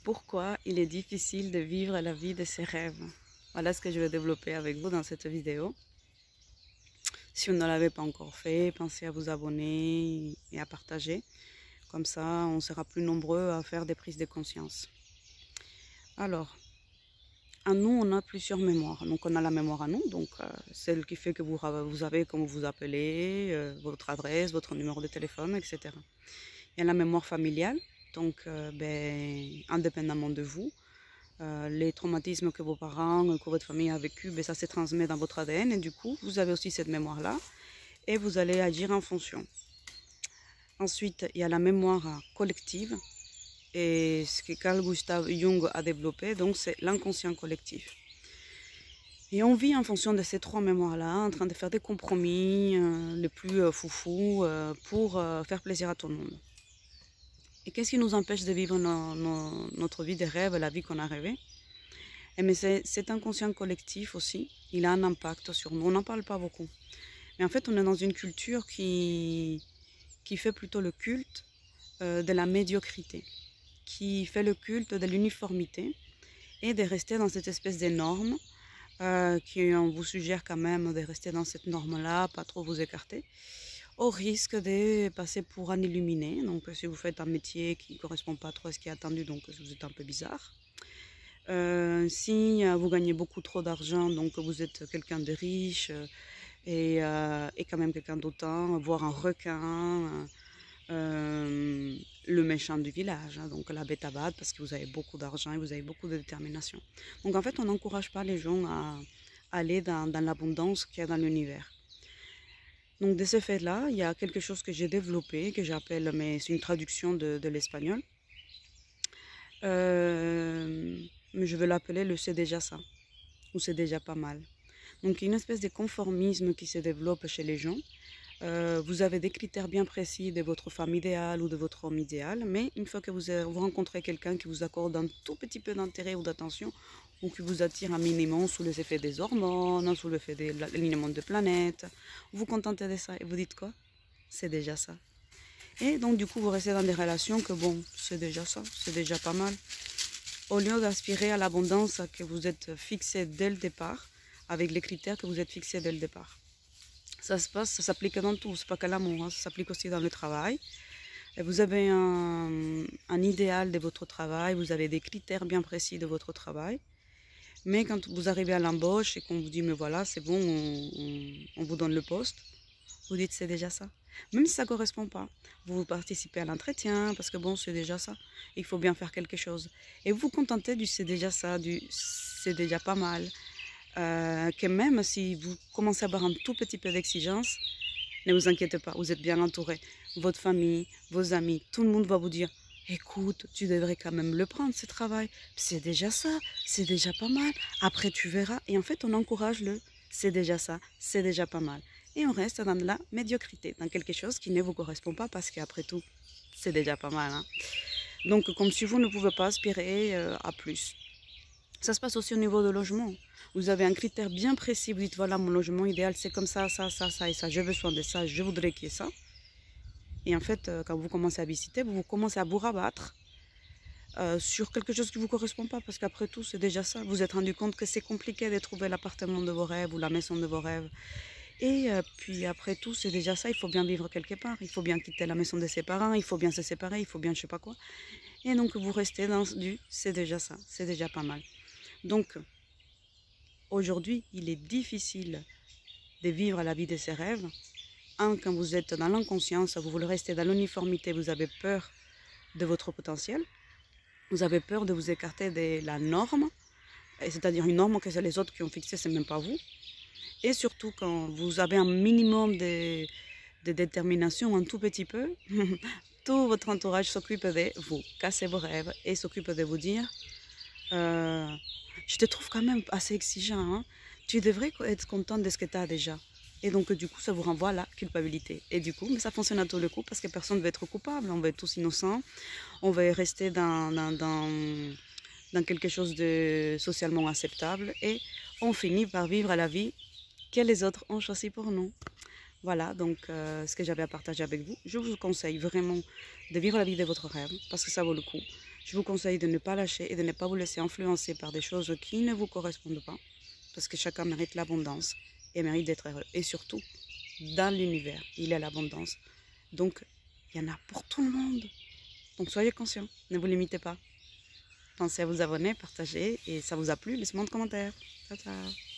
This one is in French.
Pourquoi il est difficile de vivre la vie de ses rêves? Voilà ce que je vais développer avec vous dans cette vidéo. Si vous ne l'avez pas encore fait, pensez à vous abonner et à partager. Comme ça, on sera plus nombreux à faire des prises de conscience. Alors, à nous, on a plusieurs mémoires. Donc, on a la mémoire à nous, donc celle qui fait que vous avez comment vous appelez, votre adresse, votre numéro de téléphone, etc. Il y a la mémoire familiale, donc indépendamment de vous. Les traumatismes que vos parents, que votre famille a vécu, ça se transmet dans votre ADN et du coup, vous avez aussi cette mémoire-là et vous allez agir en fonction. Ensuite, il y a la mémoire collective et ce que Carl Gustav Jung a développé, donc c'est l'inconscient collectif. Et on vit en fonction de ces trois mémoires-là, en train de faire des compromis les plus foufous pour faire plaisir à tout le monde. Et qu'est-ce qui nous empêche de vivre notre vie de rêve, la vie qu'on a rêvée? Mais cet inconscient collectif aussi, il a un impact sur nous. On n'en parle pas beaucoup. Mais en fait, on est dans une culture qui fait plutôt le culte de la médiocrité, qui fait le culte de l'uniformité et de rester dans cette espèce de norme qui on vous suggère quand même de rester dans cette norme-là, pas trop vous écarter, au risque de passer pour un illuminé. Donc si vous faites un métier qui ne correspond pas trop à ce qui est attendu, donc vous êtes un peu bizarre. Si vous gagnez beaucoup trop d'argent, donc vous êtes quelqu'un de riche et quand même quelqu'un d'autant, voire un requin, le méchant du village, hein, donc la bête à battre parce que vous avez beaucoup d'argent et vous avez beaucoup de détermination. Donc en fait, on n'encourage pas les gens à aller dans l'abondance qu'il y a dans l'univers. Donc de ce fait-là, il y a quelque chose que j'ai développé, que j'appelle, mais c'est une traduction de l'espagnol. Mais je vais l'appeler le c'est déjà ça, ou c'est déjà pas mal. Donc il y a une espèce de conformisme qui se développe chez les gens. Vous avez des critères bien précis de votre femme idéale ou de votre homme idéal, mais une fois que vous rencontrez quelqu'un qui vous accorde un tout petit peu d'intérêt ou d'attention, ou qui vous attire un minimum sous les effets des hormones, sous l'effet de l'alignement de planètes, vous vous contentez de ça et vous dites quoi? C'est déjà ça. Et donc du coup vous restez dans des relations que bon, c'est déjà ça, c'est déjà pas mal. Au lieu d'aspirer à l'abondance que vous êtes fixé dès le départ, avec les critères que vous êtes fixés dès le départ. Ça s'applique dans tout, c'est pas qu'à l'amour, hein, ça s'applique aussi dans le travail. Et vous avez un idéal de votre travail, vous avez des critères bien précis de votre travail. Mais quand vous arrivez à l'embauche et qu'on vous dit, mais voilà, c'est bon, on vous donne le poste, vous dites, c'est déjà ça. Même si ça ne correspond pas, vous participez à l'entretien, parce que bon, c'est déjà ça. Il faut bien faire quelque chose. Et vous vous contentez du c'est déjà ça, du c'est déjà pas mal. Que même si vous commencez à avoir un tout petit peu d'exigence, ne vous inquiétez pas, vous êtes bien entouré. Votre famille, vos amis, tout le monde va vous dire, écoute, tu devrais quand même le prendre ce travail, c'est déjà ça, c'est déjà pas mal, après tu verras. Et en fait, on encourage le c'est déjà ça, c'est déjà pas mal. Et on reste dans la médiocrité, dans quelque chose qui ne vous correspond pas parce qu'après tout, c'est déjà pas mal. Hein. Donc, comme si vous ne pouvez pas aspirer à plus. Ça se passe aussi au niveau de logement. Vous avez un critère bien précis, vous dites voilà, mon logement idéal, c'est comme ça, ça, ça, ça et ça, j'ai besoin de ça, je voudrais qu'il y ait ça. Et en fait, quand vous commencez à visiter, vous commencez à vous rabattre sur quelque chose qui ne vous correspond pas, parce qu'après tout, c'est déjà ça. Vous vous êtes rendu compte que c'est compliqué de trouver l'appartement de vos rêves ou la maison de vos rêves. Et puis après tout, c'est déjà ça, il faut bien vivre quelque part, il faut bien quitter la maison de ses parents, il faut bien se séparer, il faut bien je sais pas quoi. Et donc vous restez dans du c'est déjà ça, c'est déjà pas mal. Donc aujourd'hui, il est difficile de vivre la vie de ses rêves. Quand vous êtes dans l'inconscience, vous voulez rester dans l'uniformité, vous avez peur de votre potentiel, vous avez peur de vous écarter de la norme, c'est-à-dire une norme que c'est les autres qui ont fixée, c'est même pas vous. Et surtout quand vous avez un minimum de détermination, un tout petit peu, tout votre entourage s'occupe de vous, casser vos rêves et s'occupe de vous dire je te trouve quand même assez exigeant, hein? Tu devrais être content de ce que tu as déjà. Et donc du coup ça vous renvoie à la culpabilité. Et du coup, mais ça fonctionne à tous les coups parce que personne ne veut être coupable, on va être tous innocents, on va rester dans quelque chose de socialement acceptable et on finit par vivre la vie que les autres ont choisi pour nous. Voilà, donc ce que j'avais à partager avec vous. Je vous conseille vraiment de vivre la vie de votre rêve, parce que ça vaut le coup. Je vous conseille de ne pas lâcher et de ne pas vous laisser influencer par des choses qui ne vous correspondent pas, parce que chacun mérite l'abondance et mérite d'être heureux. Et surtout, dans l'univers, il y a l'abondance. Donc, il y en a pour tout le monde. Donc, soyez conscients, ne vous limitez pas. Pensez à vous abonner, partager, et ça vous a plu, laissez-moi un commentaire. Ciao, ciao.